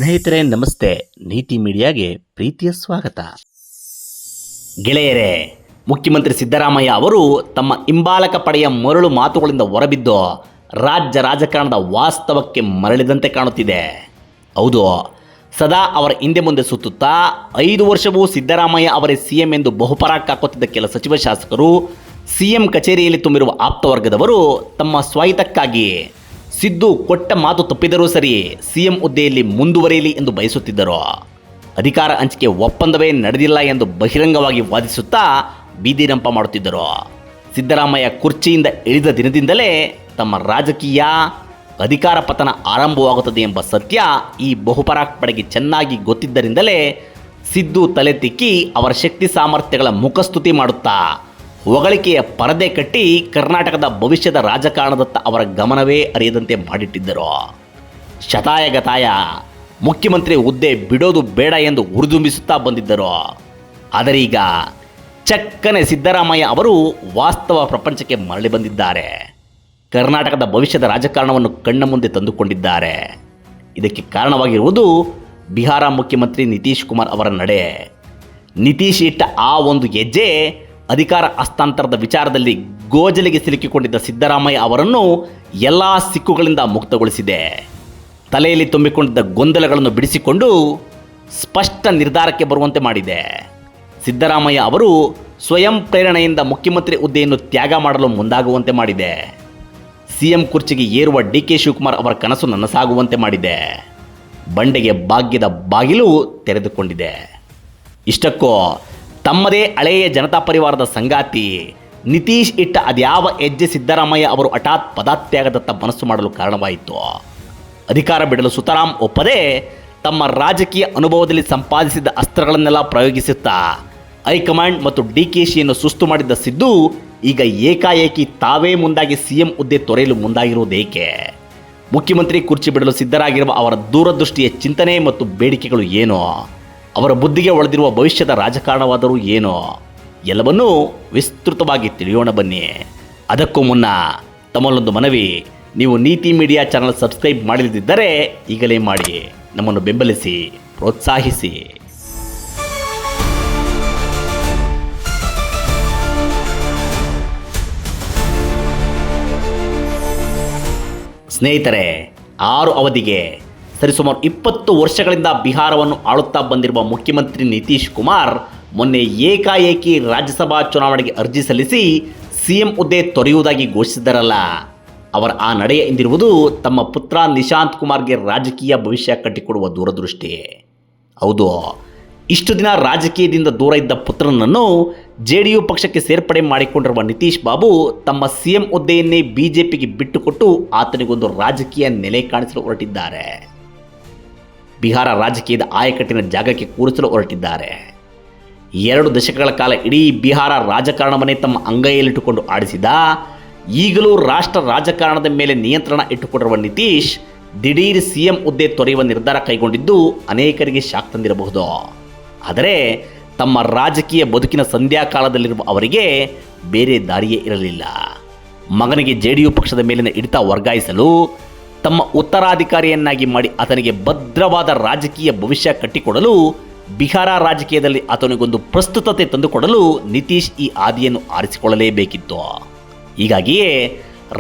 ಸ್ನೇಹಿತರೆ ನಮಸ್ತೆ. ನೀತಿ ಮೀಡಿಯಾಗೆ ಪ್ರೀತಿಯ ಸ್ವಾಗತ. ಗೆಳೆಯರೇ, ಮುಖ್ಯಮಂತ್ರಿ ಸಿದ್ದರಾಮಯ್ಯ ಅವರು ತಮ್ಮ ಹಿಂಬಾಲಕ ಪಡೆಯ ಮರಳು ಮಾತುಗಳಿಂದ ಹೊರಬಿದ್ದು ರಾಜ್ಯ ರಾಜಕಾರಣದ ವಾಸ್ತವಕ್ಕೆ ಮರಳಿದಂತೆ ಕಾಣುತ್ತಿದೆ. ಹೌದು, ಸದಾ ಅವರ ಹಿಂದೆ ಮುಂದೆ ಸುತ್ತುತ್ತಾ 5 ವರ್ಷವೂ ಸಿದ್ದರಾಮಯ್ಯ ಅವರೇ ಸಿಎಂ ಎಂದು ಬಹುಪರಾಕ್ ಹಾಕುತ್ತಿದ್ದ ಕೆಲ ಸಚಿವ ಶಾಸಕರು, ಸಿಎಂ ಕಚೇರಿಯಲ್ಲಿ ತುಂಬಿರುವ ಆಪ್ತವರ್ಗದವರು ತಮ್ಮ ಸ್ವಾಯತ್ತಕ್ಕಾಗಿ ಸಿದ್ದು ಕೊಟ್ಟ ಮಾತು ತಪ್ಪಿದರೂ ಸರಿ ಸಿಎಂ ಹುದ್ದೆಯಲ್ಲಿ ಮುಂದುವರಿಯಲಿ ಎಂದು ಬಯಸುತ್ತಿದ್ದರು. ಅಧಿಕಾರ ಹಂಚಿಕೆ ಒಪ್ಪಂದವೇ ನಡೆದಿಲ್ಲ ಎಂದು ಬಹಿರಂಗವಾಗಿ ವಾದಿಸುತ್ತಾ ಬೀದಿರಂಪ ಮಾಡುತ್ತಿದ್ದರು. ಸಿದ್ದರಾಮಯ್ಯ ಕುರ್ಚಿಯಿಂದ ಇಳಿದ ದಿನದಿಂದಲೇ ತಮ್ಮ ರಾಜಕೀಯ ಅಧಿಕಾರ ಪತನ ಆರಂಭವಾಗುತ್ತದೆ ಎಂಬ ಸತ್ಯ ಈ ಬಹುಪರಾಕ್ ಪಡೆಗೆ ಚೆನ್ನಾಗಿ ಗೊತ್ತಿದ್ದರಿಂದಲೇ ಸಿದ್ದು ತಲೆ ತಿಕ್ಕಿ ಅವರ ಶಕ್ತಿ ಸಾಮರ್ಥ್ಯಗಳ ಮುಖಸ್ತುತಿ ಮಾಡುತ್ತಾ ಹೊಗಳಿಕೆಯ ಪರದೆ ಕಟ್ಟಿ ಕರ್ನಾಟಕದ ಭವಿಷ್ಯದ ರಾಜಕಾರಣದತ್ತ ಅವರ ಗಮನವೇ ಹರಿಯದಂತೆ ಮಾಡಿಟ್ಟಿದ್ದರು. ಶತಾಯಗತಾಯ ಮುಖ್ಯಮಂತ್ರಿ ಹುದ್ದೆ ಬಿಡೋದು ಬೇಡ ಎಂದು ಹುರಿದುಂಬಿಸುತ್ತಾ ಬಂದಿದ್ದರು. ಆದರೆ ಈಗ ಚಕ್ಕನೆ ಸಿದ್ದರಾಮಯ್ಯ ಅವರು ವಾಸ್ತವ ಪ್ರಪಂಚಕ್ಕೆ ಮರಳಿ ಬಂದಿದ್ದಾರೆ. ಕರ್ನಾಟಕದ ಭವಿಷ್ಯದ ರಾಜಕಾರಣವನ್ನು ಕಣ್ಣ ಮುಂದೆ ತಂದುಕೊಂಡಿದ್ದಾರೆ. ಇದಕ್ಕೆ ಕಾರಣವಾಗಿರುವುದು ಬಿಹಾರ ಮುಖ್ಯಮಂತ್ರಿ ನಿತೀಶ್ ಕುಮಾರ್ ಅವರ ನಡೆ. ನಿತೀಶ್ ಇಟ್ಟ ಆ ಒಂದು ಹೆಜ್ಜೆ ಅಧಿಕಾರ ಹಸ್ತಾಂತರದ ವಿಚಾರದಲ್ಲಿ ಗೋಜಲಿಗೆ ಸಿಲುಕಿಕೊಂಡಿದ್ದ ಸಿದ್ದರಾಮಯ್ಯ ಅವರನ್ನು ಎಲ್ಲ ಸಿಕ್ಕುಗಳಿಂದ ಮುಕ್ತಗೊಳಿಸಿದೆ. ತಲೆಯಲ್ಲಿ ತುಂಬಿಕೊಂಡಿದ್ದ ಗೊಂದಲಗಳನ್ನು ಬಿಡಿಸಿಕೊಂಡು ಸ್ಪಷ್ಟ ನಿರ್ಧಾರಕ್ಕೆ ಬರುವಂತೆ ಮಾಡಿದೆ. ಸಿದ್ದರಾಮಯ್ಯ ಅವರು ಸ್ವಯಂ ಪ್ರೇರಣೆಯಿಂದ ಮುಖ್ಯಮಂತ್ರಿ ಹುದ್ದೆಯನ್ನು ತ್ಯಾಗ ಮಾಡಲು ಮುಂದಾಗುವಂತೆ ಮಾಡಿದೆ. ಸಿಎಂ ಕುರ್ಚಿಗೆ ಏರುವ ಡಿಕೆ ಶಿವಕುಮಾರ್ ಅವರ ಕನಸು ನನಸಾಗುವಂತೆ ಮಾಡಿದೆ. ಬಂಡೆಗೆ ಭಾಗ್ಯದ ಬಾಗಿಲು ತೆರೆದುಕೊಂಡಿದೆ. ಇಷ್ಟಕ್ಕೂ ತಮ್ಮದೇ ಹಳೆಯ ಜನತಾ ಪರಿವಾರದ ಸಂಗಾತಿ ನಿತೀಶ್ ಇಟ್ಟ ಅದ್ಯಾವ ಹೆಜ್ಜೆ ಸಿದ್ದರಾಮಯ್ಯ ಅವರು ಹಠಾತ್ ಪದತ್ಯಾಗದತ್ತ ಮನಸ್ಸು ಮಾಡಲು ಕಾರಣವಾಯಿತು. ಅಧಿಕಾರ ಬಿಡಲು ಸುತರಾಂ ಒಪ್ಪದೆ ತಮ್ಮ ರಾಜಕೀಯ ಅನುಭವದಲ್ಲಿ ಸಂಪಾದಿಸಿದ ಅಸ್ತ್ರಗಳನ್ನೆಲ್ಲ ಪ್ರಯೋಗಿಸುತ್ತಾ ಹೈಕಮಾಂಡ್ ಮತ್ತು ಡಿಕೆಶಿಯನ್ನು ಸುಸ್ತು ಮಾಡಿದ್ದ ಸಿದ್ದು ಈಗ ಏಕಾಏಕಿ ತಾವೇ ಮುಂದಾಗಿ ಸಿಎಂ ಹುದ್ದೆ ತೊರೆಯಲು ಮುಂದಾಗಿರುವುದೇಕೆ? ಮುಖ್ಯಮಂತ್ರಿ ಕುರ್ಚಿ ಬಿಡಲು ಸಿದ್ಧರಾಗಿರುವ ಅವರ ದೂರದೃಷ್ಟಿಯ ಚಿಂತನೆ ಮತ್ತು ಬೇಡಿಕೆಗಳು ಏನು? ಅವರ ಬುದ್ಧಿಗೆ ಒಳೆದಿರುವ ಭವಿಷ್ಯದ ರಾಜಕಾರಣವಾದರೂ ಏನು? ಎಲ್ಲವನ್ನೂ ವಿಸ್ತೃತವಾಗಿ ತಿಳಿಯೋಣ ಬನ್ನಿ. ಅದಕ್ಕೂ ಮುನ್ನ ತಮ್ಮಲ್ಲೊಂದು ಮನವಿ, ನೀವು ನೀತಿ ಮೀಡಿಯಾ ಚಾನಲ್ ಸಬ್ಸ್ಕ್ರೈಬ್ ಮಾಡದಿದ್ದರೆ ಈಗಲೇ ಮಾಡಿ, ನಮ್ಮನ್ನು ಬೆಂಬಲಿಸಿ, ಪ್ರೋತ್ಸಾಹಿಸಿ. ಸ್ನೇಹಿತರೆ, 6 ಅವಧಿಗೆ ಸರಿಸುಮಾರು 20 ವರ್ಷಗಳಿಂದ ಬಿಹಾರವನ್ನು ಆಳುತ್ತಾ ಬಂದಿರುವ ಮುಖ್ಯಮಂತ್ರಿ ನಿತೀಶ್ ಕುಮಾರ್ ಮೊನ್ನೆ ಏಕಾಏಕಿ ರಾಜ್ಯಸಭಾ ಚುನಾವಣೆಗೆ ಅರ್ಜಿ ಸಲ್ಲಿಸಿ ಸಿಎಂ ಹುದ್ದೆ ತೊರೆಯುವುದಾಗಿ ಘೋಷಿಸಿದರಲ್ಲ, ಅವರ ಆ ನಡೆಯ ಹಿಂದಿರುವುದು ತಮ್ಮ ಪುತ್ರ ನಿಶಾಂತ್ ಕುಮಾರ್ಗೆ ರಾಜಕೀಯ ಭವಿಷ್ಯ ಕಟ್ಟಿಕೊಡುವ ದೂರದೃಷ್ಟಿ. ಹೌದು, ಇಷ್ಟು ದಿನ ರಾಜಕೀಯದಿಂದ ದೂರ ಇದ್ದ ಪುತ್ರನನ್ನು ಜೆಡಿಯು ಪಕ್ಷಕ್ಕೆ ಸೇರ್ಪಡೆ ಮಾಡಿಕೊಂಡಿರುವ ನಿತೀಶ್ ಬಾಬು ತಮ್ಮ ಸಿಎಂ ಹುದ್ದೆಯನ್ನೇ ಬಿಜೆಪಿಗೆ ಬಿಟ್ಟುಕೊಟ್ಟು ಆತನಿಗೊಂದು ರಾಜಕೀಯ ನೆಲೆ ಕಾಣಿಸಲು ಹೊರಟಿದ್ದಾರೆ. ಬಿಹಾರ ರಾಜಕೀಯದ ಆಯಕಟ್ಟಿನ ಜಾಗಕ್ಕೆ ಕೂರಿಸಲು ಹೊರಟಿದ್ದಾರೆ. 2 ದಶಕಗಳ ಕಾಲ ಇಡೀ ಬಿಹಾರ ರಾಜಕಾರಣವನ್ನೇ ತಮ್ಮ ಅಂಗೈಯಲ್ಲಿಟ್ಟುಕೊಂಡು ಆಡಿಸಿದ, ಈಗಲೂ ರಾಷ್ಟ್ರ ರಾಜಕಾರಣದ ಮೇಲೆ ನಿಯಂತ್ರಣ ಇಟ್ಟುಕೊಂಡಿರುವ ನಿತೀಶ್ ದಿಢೀರ್ ಸಿಎಂ ಹುದ್ದೆ ತೊರೆಯುವ ನಿರ್ಧಾರ ಕೈಗೊಂಡಿದ್ದು ಅನೇಕರಿಗೆ ಶಾಕ್ ತಂದಿರಬಹುದು. ಆದರೆ ತಮ್ಮ ರಾಜಕೀಯ ಬದುಕಿನ ಸಂಧ್ಯಾಕಾಲದಲ್ಲಿರುವ ಅವರಿಗೆ ಬೇರೆ ದಾರಿಯೇ ಇರಲಿಲ್ಲ. ಮಗನಿಗೆ ಜೆಡಿಯು ಪಕ್ಷದ ಮೇಲಿನ ಹಿಡಿತ ವರ್ಗಾಯಿಸಲು, ತಮ್ಮ ಉತ್ತರಾಧಿಕಾರಿಯನ್ನಾಗಿ ಮಾಡಿ ಆತನಿಗೆ ಭದ್ರವಾದ ರಾಜಕೀಯ ಭವಿಷ್ಯ ಕಟ್ಟಿಕೊಡಲು, ಬಿಹಾರ ರಾಜಕೀಯದಲ್ಲಿ ಆತನಿಗೊಂದು ಪ್ರಸ್ತುತತೆ ತಂದುಕೊಡಲು ನಿತೀಶ್ ಈ ಹಾದಿಯನ್ನು ಆರಿಸಿಕೊಳ್ಳಲೇಬೇಕಿತ್ತು. ಹೀಗಾಗಿಯೇ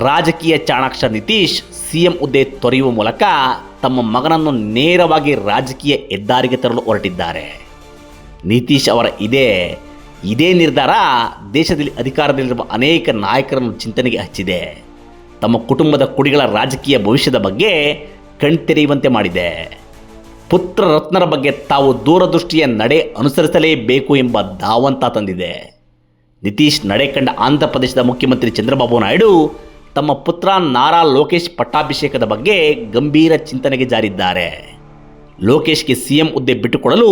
ರಾಜಕೀಯ ಚಾಣಾಕ್ಷ ನಿತೀಶ್ ಸಿಎಂ ಹುದ್ದೆ ತೊರೆಯುವ ಮೂಲಕ ತಮ್ಮ ಮಗನನ್ನು ನೇರವಾಗಿ ರಾಜಕೀಯ ಹೆದ್ದಾರಿಗೆ ತರಲು ಹೊರಟಿದ್ದಾರೆ. ನಿತೀಶ್ ಅವರ ಇದೇ ನಿರ್ಧಾರ ದೇಶದಲ್ಲಿ ಅಧಿಕಾರದಲ್ಲಿರುವ ಅನೇಕ ನಾಯಕರನ್ನು ಚಿಂತನೆಗೆ ಹಚ್ಚಿದೆ. ತಮ್ಮ ಕುಟುಂಬದ ಕುಡಿಗಳ ರಾಜಕೀಯ ಭವಿಷ್ಯದ ಬಗ್ಗೆ ಕಣ್ತೆರೆಯುವಂತೆ ಮಾಡಿದೆ. ಪುತ್ರ ರತ್ನರ ಬಗ್ಗೆ ತಾವು ದೂರದೃಷ್ಟಿಯ ನಡೆ ಅನುಸರಿಸಲೇಬೇಕು ಎಂಬ ಧಾವಂತ ತಂದಿದೆ. ನಿತೀಶ್ ನಡೆ ಕಂಡ ಆಂಧ್ರ ಪ್ರದೇಶದ ಮುಖ್ಯಮಂತ್ರಿ ಚಂದ್ರಬಾಬು ನಾಯ್ಡು ತಮ್ಮ ಪುತ್ರ ನಾರಾ ಲೋಕೇಶ್ ಪಟ್ಟಾಭಿಷೇಕದ ಬಗ್ಗೆ ಗಂಭೀರ ಚಿಂತನೆಗೆ ಜಾರಿದ್ದಾರೆ. ಲೋಕೇಶ್ಗೆ ಸಿಎಂ ಹುದ್ದೆ ಬಿಟ್ಟುಕೊಡಲು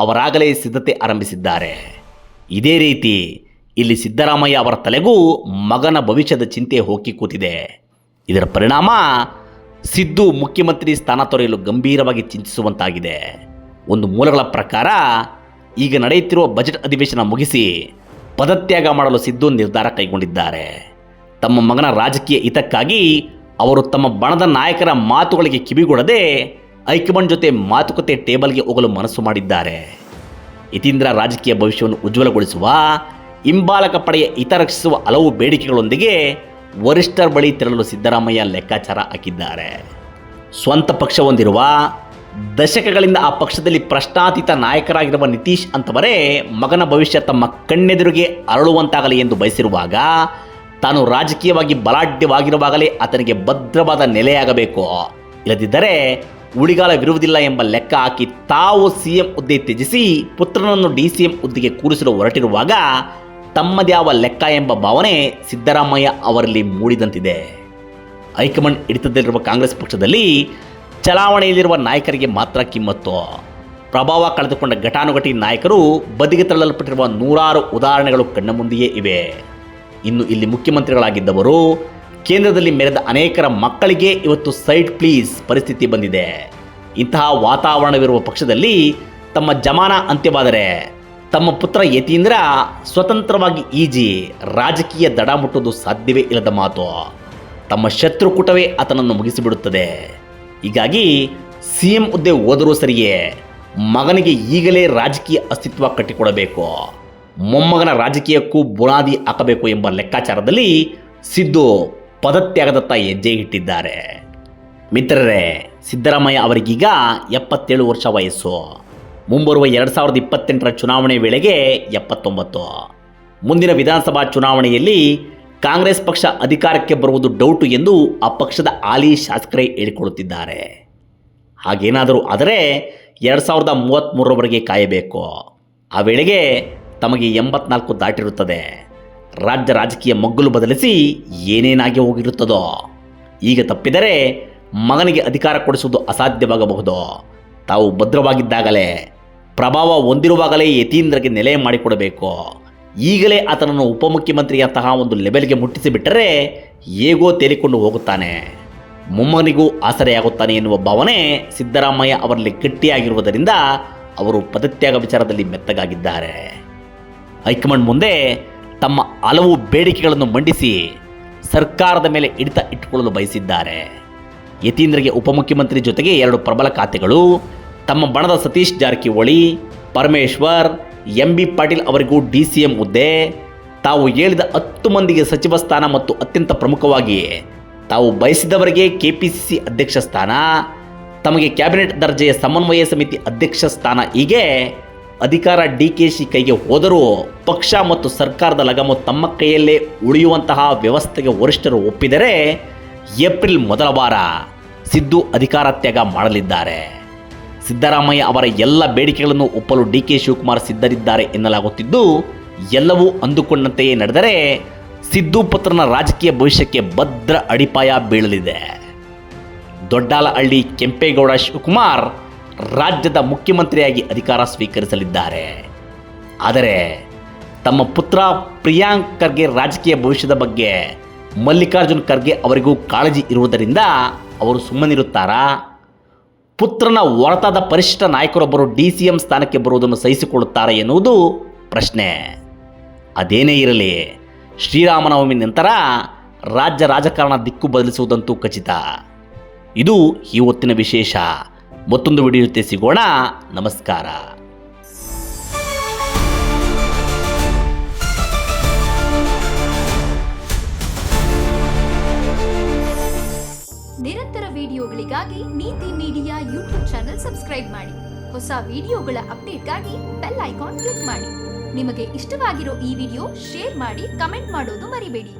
ಅವರಾಗಲೇ ಸಿದ್ಧತೆ ಆರಂಭಿಸಿದ್ದಾರೆ. ಇದೇ ರೀತಿ ಇಲ್ಲಿ ಸಿದ್ದರಾಮಯ್ಯ ಅವರ ತಲೆಗೂ ಮಗನ ಭವಿಷ್ಯದ ಚಿಂತೆ ಹೋಗಿ ಕೂತಿದೆ. ಇದರ ಪರಿಣಾಮ ಸಿದ್ದು ಮುಖ್ಯಮಂತ್ರಿ ಸ್ಥಾನ ತೊರೆಯಲು ಗಂಭೀರವಾಗಿ ಚಿಂತಿಸುವಂತಾಗಿದೆ. ಒಂದು ಮೂಲಗಳ ಪ್ರಕಾರ ಈಗ ನಡೆಯುತ್ತಿರುವ ಬಜೆಟ್ ಅಧಿವೇಶನ ಮುಗಿಸಿ ಪದತ್ಯಾಗ ಮಾಡಲು ಸಿದ್ದು ನಿರ್ಧಾರ ಕೈಗೊಂಡಿದ್ದಾರೆ. ತಮ್ಮ ಮಗನ ರಾಜಕೀಯ ಹಿತಕ್ಕಾಗಿ ಅವರು ತಮ್ಮ ಬಣದ ನಾಯಕರ ಮಾತುಗಳಿಗೆ ಕಿವಿಗೊಡದೆ ಹೈಕಮಾಂಡ್ ಜೊತೆ ಮಾತುಕತೆ ಟೇಬಲ್ಗೆ ಹೋಗಲು ಮನಸ್ಸು ಮಾಡಿದ್ದಾರೆ. ಯತೀಂದ್ರ ರಾಜಕೀಯ ಭವಿಷ್ಯವನ್ನು ಉಜ್ವಲಗೊಳಿಸುವ, ಹಿಂಬಾಲಕ ಪಡೆಯ ಹಿತ ರಕ್ಷಿಸುವ ಹಲವು ಬೇಡಿಕೆಗಳೊಂದಿಗೆ ವರಿಷ್ಠರ ಬಳಿ ತೆರಳಲು ಸಿದ್ದರಾಮಯ್ಯ ಲೆಕ್ಕಾಚಾರ ಹಾಕಿದ್ದಾರೆ. ಸ್ವಂತ ಪಕ್ಷ ಹೊಂದಿರುವ, ದಶಕಗಳಿಂದ ಆ ಪಕ್ಷದಲ್ಲಿ ಪ್ರಶ್ನಾತೀತ ನಾಯಕರಾಗಿರುವ ನಿತೀಶ್ ಅಂತವರೇ ಮಗನ ಭವಿಷ್ಯ ತಮ್ಮ ಕಣ್ಣೆದುರಿಗೆ ಅರಳುವಂತಾಗಲಿ ಎಂದು ಬಯಸಿರುವಾಗ, ತಾನು ರಾಜಕೀಯವಾಗಿ ಬಲಾಢ್ಯವಾಗಿರುವಾಗಲೇ ಆತನಿಗೆ ಭದ್ರವಾದ ನೆಲೆಯಾಗಬೇಕು, ಇಲ್ಲದಿದ್ದರೆ ಉಳಿಗಾಲವಿರುವುದಿಲ್ಲ ಎಂಬ ಲೆಕ್ಕ ಹಾಕಿ ತಾವು ಸಿಎಂ ಹುದ್ದೆ ತ್ಯಜಿಸಿ ಪುತ್ರನನ್ನು ಡಿಸಿಎಂ ಹುದ್ದೆಗೆ ಕೂರಿಸಲು ಹೊರಟಿರುವಾಗ ತಮ್ಮದ್ಯಾವ ಲೆಕ್ಕ ಎಂಬ ಭಾವನೆ ಸಿದ್ದರಾಮಯ್ಯ ಅವರಲ್ಲಿ ಮೂಡಿದಂತಿದೆ. ಹೈಕಮಾಂಡ್ ಹಿಡಿತದಲ್ಲಿರುವ ಕಾಂಗ್ರೆಸ್ ಪಕ್ಷದಲ್ಲಿ ಚಲಾವಣೆಯಲ್ಲಿರುವ ನಾಯಕರಿಗೆ ಮಾತ್ರ ಕಿಮ್ಮತ್ತು. ಪ್ರಭಾವ ಕಳೆದುಕೊಂಡ ಘಟಾನುಘಟಿ ನಾಯಕರು ಬದಿಗೆ ತಳ್ಳಲ್ಪಟ್ಟಿರುವ ನೂರಾರು ಉದಾಹರಣೆಗಳು ಕಣ್ಣ ಮುಂದೆಯೇ ಇವೆ. ಇನ್ನು ಇಲ್ಲಿ ಮುಖ್ಯಮಂತ್ರಿಗಳಾಗಿದ್ದವರು, ಕೇಂದ್ರದಲ್ಲಿ ಮೆರೆದ ಅನೇಕರ ಮಕ್ಕಳಿಗೆ ಇವತ್ತು ಸೈಡ್ ಪ್ಲೀಸ್ ಪರಿಸ್ಥಿತಿ ಬಂದಿದೆ. ಇಂತಹ ವಾತಾವರಣವಿರುವ ಪಕ್ಷದಲ್ಲಿ ತಮ್ಮ ಜಮಾನ ಅಂತ್ಯವಾದರೆ ತಮ್ಮ ಪುತ್ರ ಯತೀಂದ್ರ ಸ್ವತಂತ್ರವಾಗಿ ಈಜಿ ರಾಜಕೀಯ ದಡ ಮುಟ್ಟುವುದು ಸಾಧ್ಯವೇ ಇಲ್ಲದ ಮಾತು. ತಮ್ಮ ಶತ್ರುಕೂಟವೇ ಆತನನ್ನು ಮುಗಿಸಿಬಿಡುತ್ತದೆ. ಹೀಗಾಗಿ ಸಿಎಂ ಹುದ್ದೆ ಹೋದರೂ ಸರಿಯೇ, ಮಗನಿಗೆ ಈಗಲೇ ರಾಜಕೀಯ ಅಸ್ತಿತ್ವ ಕಟ್ಟಿಕೊಡಬೇಕು, ಮೊಮ್ಮಗನ ರಾಜಕೀಯಕ್ಕೂ ಬುನಾದಿ ಹಾಕಬೇಕು ಎಂಬ ಲೆಕ್ಕಾಚಾರದಲ್ಲಿ ಸಿದ್ದು ಪದತ್ಯಾಗದತ್ತ ಹೆಜ್ಜೆ ಇಟ್ಟಿದ್ದಾರೆ. ಮಿತ್ರರೇ, ಸಿದ್ದರಾಮಯ್ಯ ಅವರಿಗೀಗ 77 ವರ್ಷ ವಯಸ್ಸು. ಮುಂಬರುವ 2028ರ ಚುನಾವಣೆ ವೇಳೆಗೆ 79. ಮುಂದಿನ ವಿಧಾನಸಭಾ ಚುನಾವಣೆಯಲ್ಲಿ ಕಾಂಗ್ರೆಸ್ ಪಕ್ಷ ಅಧಿಕಾರಕ್ಕೆ ಬರುವುದು ಡೌಟು ಎಂದು ಆ ಪಕ್ಷದ ಹಾಲಿ ಶಾಸಕರೇ ಹೇಳಿಕೊಳ್ಳುತ್ತಿದ್ದಾರೆ. ಹಾಗೇನಾದರೂ ಆದರೆ 2033ರವರೆಗೆ ಕಾಯಬೇಕು. ಆ ವೇಳೆಗೆ ತಮಗೆ 84 ದಾಟಿರುತ್ತದೆ. ರಾಜ್ಯ ರಾಜಕೀಯ ಮಗ್ಗುಲು ಬದಲಿಸಿ ಏನೇನಾಗಿ ಹೋಗಿರುತ್ತದೋ. ಈಗ ತಪ್ಪಿದರೆ ಮಗನಿಗೆ ಅಧಿಕಾರ ಕೊಡಿಸುವುದು ಅಸಾಧ್ಯವಾಗಬಹುದು. ತಾವು ಭದ್ರವಾಗಿದ್ದಾಗಲೇ, ಪ್ರಭಾವ ಹೊಂದಿರುವಾಗಲೇ ಯತೀಂದ್ರಗೆ ನೆಲೆ ಮಾಡಿಕೊಡಬೇಕು. ಈಗಲೇ ಆತನನ್ನು ಉಪಮುಖ್ಯಮಂತ್ರಿಯಂತಹ ಒಂದು ಲೆವೆಲ್ಗೆ ಮುಟ್ಟಿಸಿಬಿಟ್ಟರೆ ಹೇಗೋ ತೇಲಿಕೊಂಡು ಹೋಗುತ್ತಾನೆ, ಮೊಮ್ಮಗನಿಗೂ ಆಸರೆಯಾಗುತ್ತಾನೆ ಎನ್ನುವ ಭಾವನೆ ಸಿದ್ದರಾಮಯ್ಯ ಅವರಲ್ಲಿ ಗಟ್ಟಿಯಾಗಿರುವುದರಿಂದ ಅವರು ಪದತ್ಯಾಗ ವಿಚಾರದಲ್ಲಿ ಮೆತ್ತಗಾಗಿದ್ದಾರೆ. ಹೈಕಮಾಂಡ್ ಮುಂದೆ ತಮ್ಮ ಹಲವು ಬೇಡಿಕೆಗಳನ್ನು ಮಂಡಿಸಿ ಸರ್ಕಾರದ ಮೇಲೆ ಹಿಡಿತ ಇಟ್ಟುಕೊಳ್ಳಲು ಬಯಸಿದ್ದಾರೆ. ಯತೀಂದ್ರಗೆ ಉಪಮುಖ್ಯಮಂತ್ರಿ ಜೊತೆಗೆ 2 ಪ್ರಬಲ ಖಾತೆಗಳು, ತಮ್ಮ ಬಣದ ಸತೀಶ್ ಜಾರಕಿಹೊಳಿ, ಪರಮೇಶ್ವರ್, MB ಪಾಟೀಲ್ ಅವರಿಗೂ DCM ಹುದ್ದೆ, ತಾವು ಹೇಳಿದ 10 ಮಂದಿಗೆ ಸಚಿವ ಸ್ಥಾನ ಮತ್ತು ಅತ್ಯಂತ ಪ್ರಮುಖವಾಗಿ ತಾವು ಬಯಸಿದವರಿಗೆ KPCC ಅಧ್ಯಕ್ಷ ಸ್ಥಾನ, ತಮಗೆ ಕ್ಯಾಬಿನೆಟ್ ದರ್ಜೆಯ ಸಮನ್ವಯ ಸಮಿತಿ ಅಧ್ಯಕ್ಷ ಸ್ಥಾನ, ಹೀಗೆ ಅಧಿಕಾರ DKC ಕೈಗೆ ಹೋದರೂ ಪಕ್ಷ ಮತ್ತು ಸರ್ಕಾರದ ಲಗಾಮು ತಮ್ಮ ಕೈಯಲ್ಲೇ ಉಳಿಯುವಂತಹ ವ್ಯವಸ್ಥೆಗೆ ವರಿಷ್ಠರು ಒಪ್ಪಿದರೆ ಏಪ್ರಿಲ್ ಮೊದಲ ವಾರ ಸಿದ್ದು ಅಧಿಕಾರ ತ್ಯಾಗ ಮಾಡಲಿದ್ದಾರೆ. ಸಿದ್ದರಾಮಯ್ಯ ಅವರ ಎಲ್ಲ ಬೇಡಿಕೆಗಳನ್ನು ಒಪ್ಪಲು DK ಶಿವಕುಮಾರ್ ಸಿದ್ಧರಿದ್ದಾರೆ ಎನ್ನಲಾಗುತ್ತಿದ್ದು, ಎಲ್ಲವೂ ಅಂದುಕೊಂಡಂತೆಯೇ ನಡೆದರೆ ಸಿದ್ದು ಪುತ್ರನ ರಾಜಕೀಯ ಭವಿಷ್ಯಕ್ಕೆ ಭದ್ರ ಅಡಿಪಾಯ ಬೀಳಲಿದೆ. ದೊಡ್ಡಾಲಹಳ್ಳಿ ಕೆಂಪೇಗೌಡ ಶಿವಕುಮಾರ್ ರಾಜ್ಯದ ಮುಖ್ಯಮಂತ್ರಿಯಾಗಿ ಅಧಿಕಾರ ಸ್ವೀಕರಿಸಲಿದ್ದಾರೆ. ಆದರೆ ತಮ್ಮ ಪುತ್ರ ಪ್ರಿಯಾಂಕ್ ಖರ್ಗೆ ರಾಜಕೀಯ ಭವಿಷ್ಯದ ಬಗ್ಗೆ ಮಲ್ಲಿಕಾರ್ಜುನ್ ಖರ್ಗೆ ಅವರಿಗೂ ಕಾಳಜಿ ಇರುವುದರಿಂದ ಅವರು ಸುಮ್ಮನಿರುತ್ತಾರಾ? ಪುತ್ರನ ಹೊರತಾದ ಪರಿಶಿಷ್ಟ ನಾಯಕರೊಬ್ಬರು DCM ಸ್ಥಾನಕ್ಕೆ ಬರುವುದನ್ನು ಸಹಿಸಿಕೊಳ್ಳುತ್ತಾರೆ ಎನ್ನುವುದು ಪ್ರಶ್ನೆ. ಅದೇನೇ ಇರಲಿ, ಶ್ರೀರಾಮನವಮಿ ನಂತರ ರಾಜ್ಯ ರಾಜಕಾರಣ ದಿಕ್ಕು ಬದಲಿಸುವುದಂತೂ ಖಚಿತ. ಇದು ಈ ಹೊತ್ತಿನ ವಿಶೇಷ. ಮತ್ತೊಂದು ವಿಡಿಯೋ ಜೊತೆ ಸಿಗೋಣ. ನಮಸ್ಕಾರ. ನಿರಂತರ ವಿಡಿಯೋಗಳಿಗಾಗಿ ನೀತಿ ಮೀಡಿಯಾ ಯೂಟ್ಯೂಬ್ ಚಾನೆಲ್ ಸಬ್ಸ್ಕ್ರೈಬ್ ಮಾಡಿ. ಹೊಸ ವಿಡಿಯೋಗಳ ಅಪ್ಡೇಟ್ಗಾಗಿ ಬೆಲ್ ಐಕಾನ್ ಕ್ಲಿಕ್ ಮಾಡಿ. ನಿಮಗೆ ಇಷ್ಟವಾಗಿರೋ ಈ ವಿಡಿಯೋ ಶೇರ್ ಮಾಡಿ, ಕಮೆಂಟ್ ಮಾಡೋದು ಮರಿಬೇಡಿ.